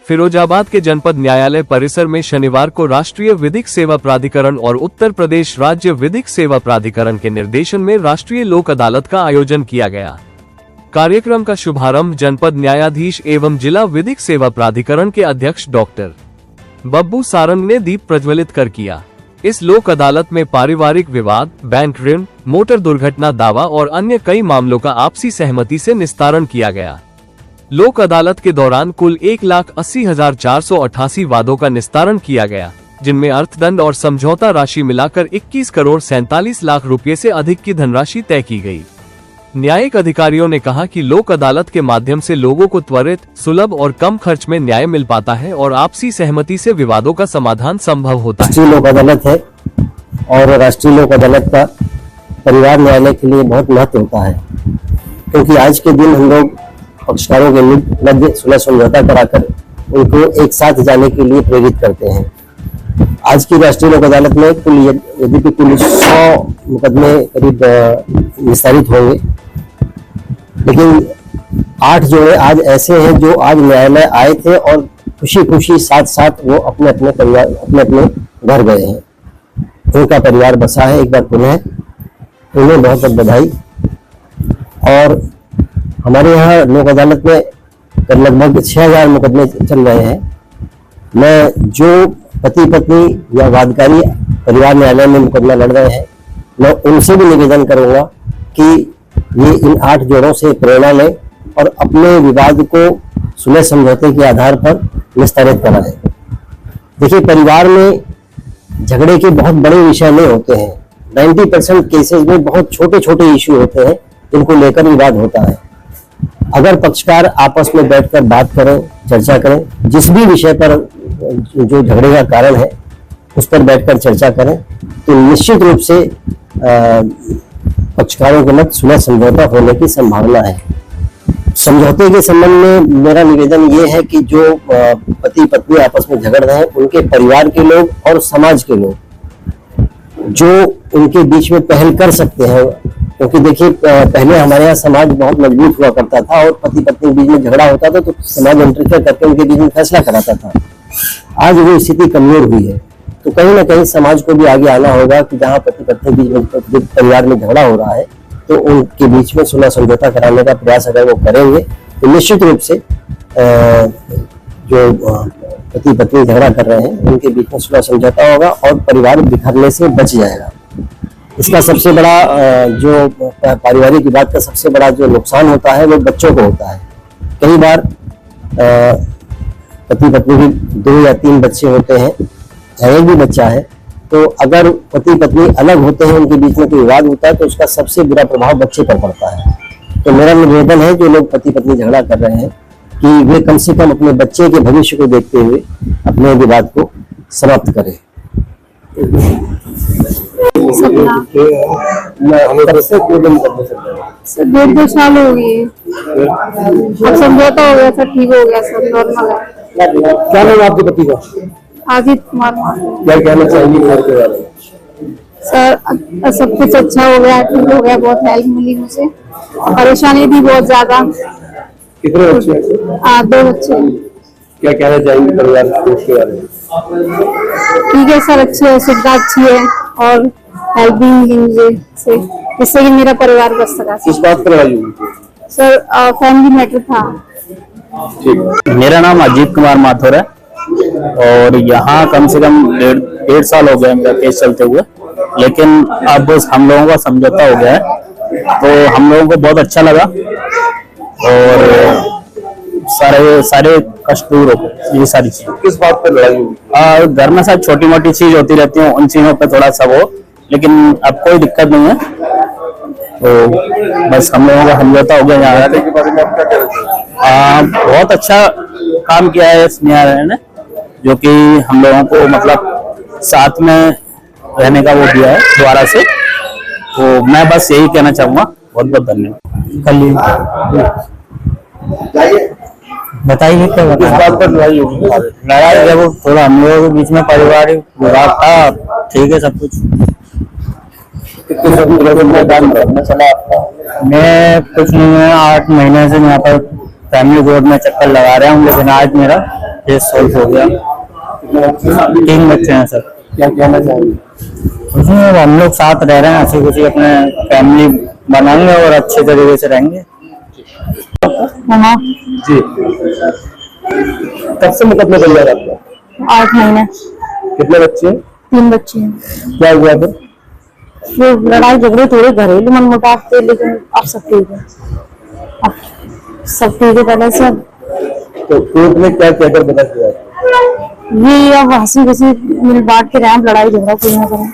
फिरोजाबाद के जनपद न्यायालय परिसर में शनिवार को राष्ट्रीय विधिक सेवा प्राधिकरण और उत्तर प्रदेश राज्य विधिक सेवा प्राधिकरण के निर्देशन में राष्ट्रीय लोक अदालत का आयोजन किया गया। कार्यक्रम का शुभारंभ जनपद न्यायाधीश एवं जिला विधिक सेवा प्राधिकरण के अध्यक्ष डॉक्टर बब्बू सारंग ने दीप प्रज्वलित कर किया। इस लोक अदालत में पारिवारिक विवाद, बैंक ऋण, मोटर दुर्घटना दावा और अन्य कई मामलों का आपसी सहमति से निस्तारण किया गया। लोक अदालत के दौरान कुल 1,80,488 वादों का निस्तारण किया गया, जिनमें अर्थदंड और समझौता राशि मिलाकर 21 करोड़ 47 लाख रुपए से अधिक की धनराशि तय की गई। न्यायिक अधिकारियों ने कहा कि लोक अदालत के माध्यम से लोगों को त्वरित, सुलभ और कम खर्च में न्याय मिल पाता है और आपसी सहमति से विवादों का समाधान संभव होता है। राष्ट्रीय लोक अदालत है और राष्ट्रीय लोक अदालत का परिवार न्यायालय के लिए बहुत महत्व होता है, क्योंकि आज के दिन हम लोग पक्षकारों के मध्य सुलह समझौता कराकर उनको एक साथ जाने के लिए प्रेरित करते हैं। आज की राष्ट्रीय लोक अदालत में यद्यपि कुल 100 मुकदमे करीब निस्तारित होंगे, लेकिन 8 जोड़े आज ऐसे हैं जो आज न्यायालय आए थे और खुशी खुशी साथ साथ वो अपने अपने परिवार अपने घर गए हैं। उनका परिवार बसा है। एक बार पुनः उन्हें बहुत बहुत बधाई। और हमारे यहाँ लोक अदालत में लगभग 6,000 मुकदमे चल रहे हैं। मैं जो पति पत्नी या वादकारी परिवार न्यायालय में मुकदमा लड़ रहे हैं, मैं उनसे भी निवेदन करूंगा कि ये इन 8 जोड़ों से प्रेरणा लें और अपने विवाद को सुलह समझौते के आधार पर निस्तारित कराएं। देखिए, परिवार में झगड़े के बहुत बड़े विषय नहीं होते हैं। 90% केसेस में बहुत छोटे छोटे इश्यू होते हैं जिनको लेकर विवाद होता है। अगर पक्षकार आपस में बैठकर बात करें, चर्चा करें, जिस भी विषय पर जो झगड़े का कारण है उस पर बैठकर चर्चा करें, तो निश्चित रूप से पक्षकारों के मध्य सुलह समझौता होने की संभावना है। समझौते के संबंध में मेरा निवेदन ये है कि जो पति पत्नी आपस में झगड़ रहे हैं, उनके परिवार के लोग और समाज के लोग जो उनके बीच में पहल कर सकते हैं, क्योंकि देखिए, पहले हमारे यहाँ समाज बहुत मजबूत हुआ करता था और पति पत्नी के बीच में झगड़ा होता था तो समाज इंटरफेयर करके उनके बीच में फैसला कराता था। आज वो स्थिति कमजोर हुई है, तो कहीं ना कहीं समाज को भी आगे आना होगा कि जहाँ पति पत्नी बीच में परिवार में झगड़ा हो रहा है तो उनके बीच में सुलह समझौता कराने का प्रयास अगर वो करेंगे तो निश्चित रूप से जो पति पत्नी झगड़ा कर रहे हैं उनके बीच में सुलह समझौता होगा और परिवार बिखरने से बच जाएगा। इसका सबसे बड़ा जो पारिवारिक विवाद का सबसे बड़ा जो नुकसान होता है वो बच्चों को होता है। कई बार पति पत्नी के 2 या 3 बच्चे होते हैं, चाहे एक भी बच्चा है, तो अगर पति पत्नी अलग होते हैं, उनके बीच में कोई विवाद होता है तो उसका सबसे बुरा प्रभाव बच्चे पर पड़ता है। तो मेरा निवेदन है जो लोग पति पत्नी झगड़ा कर रहे हैं कि वे कम से कम अपने बच्चे के भविष्य को देखते हुए अपने विवाद को समाप्त करें। सर 1.5 साल हो गई, अब समझौता हो गया सर, ठीक हो गया सर, नॉर्मल है। क्या नाम आपके पति का? आदित्य कुमार। क्या कहना चाहेंगे घर के बारे में? सर सब कुछ अच्छा हो गया, ठीक हो गया, बहुत हेल्प मिली मुझे। परेशानी थी बहुत ज्यादा। कितने बच्चे हैं? 2 बच्चे। क्या कहना चाहेंगे परिवार के बारे में? ठीक है सर, अच्छी है, सुविधा अच्छी है और हेल्प भी मिली मुझे से, जिससे कि मेरा परिवार बच सका। किस बात पर लड़ाई हुई? सर फैमिली मैटर था। ठीक। मेरा नाम अजीत कुमार माथुर है और यहाँ कम से कम 1.5 साल हो गया मेरा केस चलते हुए, लेकिन अब हम लोगों का समझौता हो गया है तो हम लोगों को बहुत अच्छा लगा और सारे कष्ट दूर हो गए। ये सारी चीज किस बात पर लड़ाई हुई? घर में सब छोटी मोटी चीज होती रहती है, उन चीजों पे थोड़ा सा वो, लेकिन अब कोई दिक्कत नहीं है। तो बस हम लोगों का समझौता हो गया। न्यायालय के बारे में आप क्या कह रहे हैं? बहुत अच्छा काम किया है इस न्यायालय ने, जो कि हम लोगों को मतलब साथ में रहने का वो दिया है दोबारा से। तो मैं बस यही कहना चाहूंगा। बहुत बहुत धन्यवाद। बताइए क्या किस बात पर लड़ाई होगी? लड़ाई जब थोड़ा हम लोगों के बीच में पारिवारिक विवाद था, ठीक है सब कुछ। चला आपका? मैं कुछ नहीं है, 8 महीने से यहाँ पर फैमिली कोर्ट में चक्कर लगा रहा हूँ, लेकिन आज मेरा केस सॉल्व हो गया। 3 बच्चे हैं सर। क्या कहना चाहेंगे? उसमें अब हम लोग साथ रह रहे हैं, ऐसे कुछ अपने फैमिली बनाएंगे और अच्छे तरीके से रहेंगे। हाँ, जी, कब से मुकदमा चल रहा है आपका? 8 महीने। कितने बच्चे हैं? 3 बच्चे हैं। क्या हुआ था? वो लड़ाई झगड़े थोड़े घरेलू मनमुटाव थे, लेकिन अब सब ठीक है। अब सब ठीक है पहले से। अब तो कोर्ट में क्या कहकर बता दिया? ये अब हंसी खुशी मिल बांट के रहे, लड़ाई झगड़ा कोई ना करें।